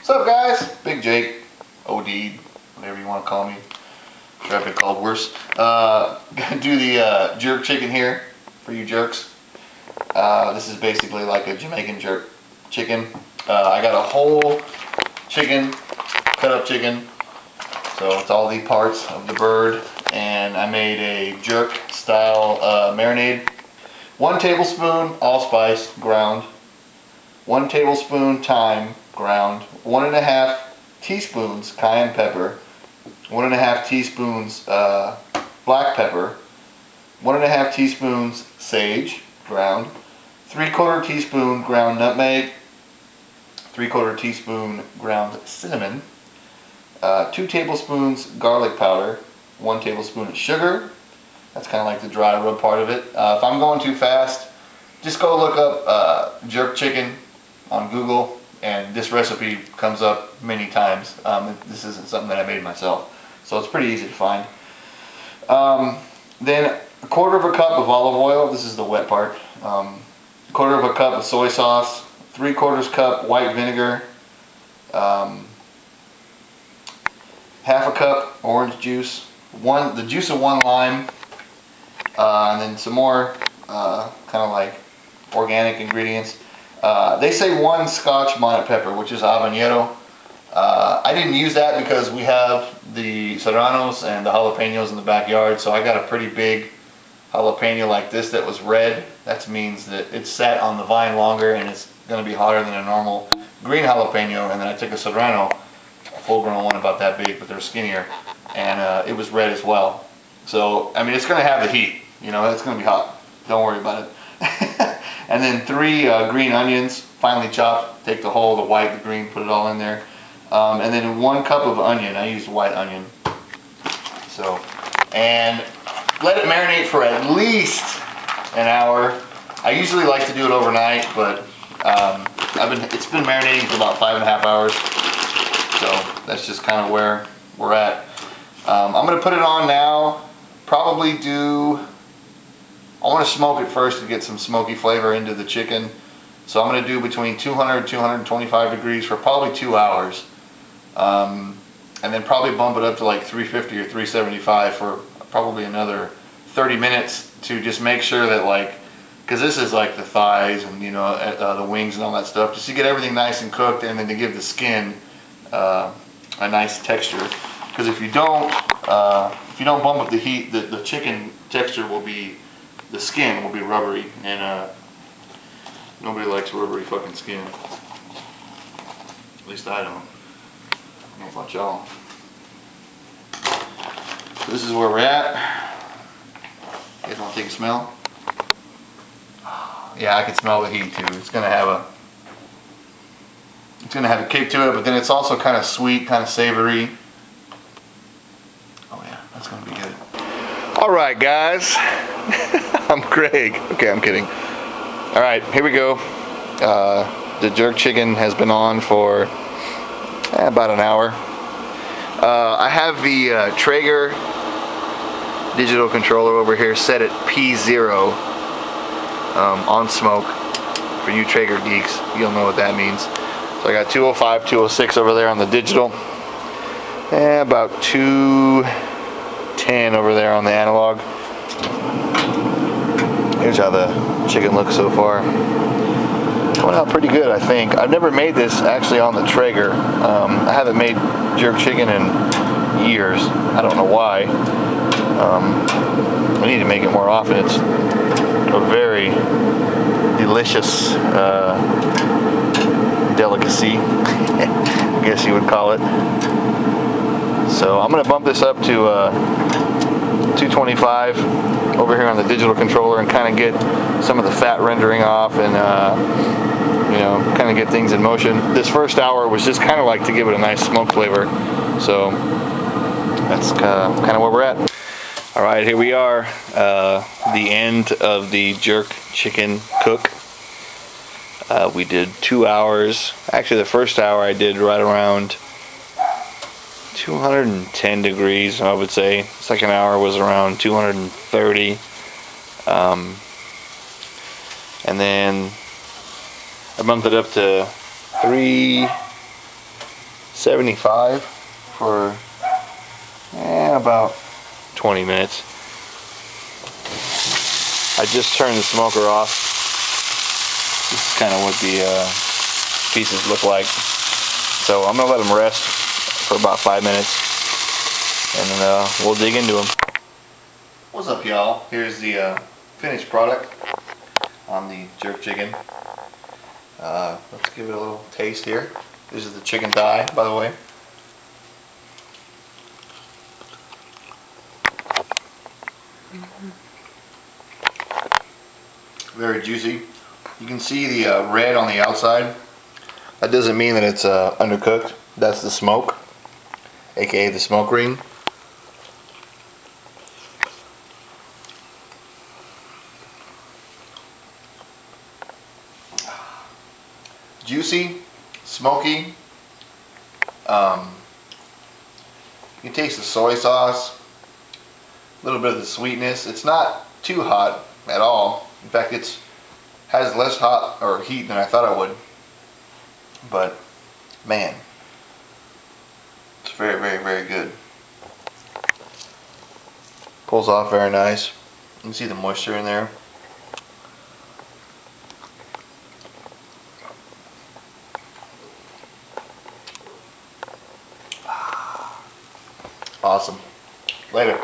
What's up, guys? Big Jake, OD'd, whatever you want to call me. I'm sure I've been called worse. Gonna do the jerk chicken here for you jerks. This is basically like a Jamaican jerk chicken. I got a whole chicken, cut up chicken. So it's all the parts of the bird, and I made a jerk style marinade. 1 tablespoon allspice ground, 1 tablespoon thyme ground, 1½ teaspoons cayenne pepper, 1½ teaspoons black pepper, 1½ teaspoons sage ground, 3/4 teaspoon ground nutmeg, 3/4 teaspoon ground cinnamon, 2 tablespoons garlic powder, 1 tablespoon of sugar. That's kind of like the dry rub part of it. If I'm going too fast, just go look up jerk chicken on Google, and this recipe comes up many times. This isn't something that I made myself, so it's pretty easy to find. Then 1/4 cup of olive oil. This is the wet part. 1/4 cup of soy sauce, 3/4 cup white vinegar, 1/2 cup orange juice, the juice of 1 lime, and then some more kind of like organic ingredients. They say 1 Scotch bonnet pepper, which is habanero. I didn't use that because we have the serranos and the jalapenos in the backyard, so I got a pretty big jalapeno like this that was red. That means that it sat on the vine longer and it's going to be hotter than a normal green jalapeno. And then I took a serrano, a full-grown one about that big, but they're skinnier, and it was red as well. So I mean, it's going to have the heat. You know, it's going to be hot. Don't worry about it. And then 3 green onions, finely chopped. Take the whole, the white, the green, put it all in there. And then 1 cup of onion. I used white onion. So, and let it marinate for at least an hour. I usually like to do it overnight, but it's been marinating for about 5½ hours. So that's just kind of where we're at. I'm going to put it on now. Probably I want to smoke it first to get some smoky flavor into the chicken. So I'm going to do between 200 and 225 degrees for probably 2 hours. And then probably bump it up to like 350 or 375 for probably another 30 minutes to just make sure that, like, because this is like the thighs and, you know, the wings and all that stuff, just to get everything nice and cooked, and then to give the skin a nice texture. Because if you don't bump up the heat, the chicken texture will be, the skin will be rubbery, and nobody likes rubbery fucking skin. At least I don't. I don't know about y'all. So this is where we're at. You guys want to take a smell? Yeah, I can smell the heat too. It's gonna have a kick to it, but then it's also kind of sweet, kind of savory. Oh yeah, that's gonna be good. All right, guys. I'm Craig. Okay, I'm kidding. All right, here we go. The jerk chicken has been on for about an hour. I have the Traeger digital controller over here set at P0 on smoke. For you Traeger geeks, you'll know what that means. So I got 205, 206 over there on the digital, and about 210 over there on the analog. Here's how the chicken looks so far. Coming out pretty good, I think. I've never made this actually on the Traeger. I haven't made jerk chicken in years. I don't know why. I need to make it more often. It's a very delicious delicacy, I guess you would call it. So I'm going to bump this up to 225 over here on the digital controller and kind of get some of the fat rendering off, and you know, kind of get things in motion. This first hour was just kind of like to give it a nice smoke flavor. So that's kind of where we're at. All right, here we are, the end of the jerk chicken cook. We did 2 hours. Actually, the first hour I did right around 210 degrees, I would say. Second hour was around 230. And then I bumped it up to 75 for about 20 minutes. I just turned the smoker off. This is kind of what the pieces look like. So I'm gonna let them rest for about 5 minutes, and then we'll dig into them. What's up, y'all? Here's the finished product on the jerk chicken. Let's give it a little taste here. This is the chicken thigh, by the way. Very juicy. You can see the red on the outside. That doesn't mean that it's undercooked. That's the smoke, aka the smoke ring. Juicy, smoky. You can taste the soy sauce, a little bit of the sweetness. It's not too hot at all. In fact, it has less hot or heat than I thought it would. But man, it's very, very, very good. Pulls off very nice. You can see the moisture in there. Awesome. Later.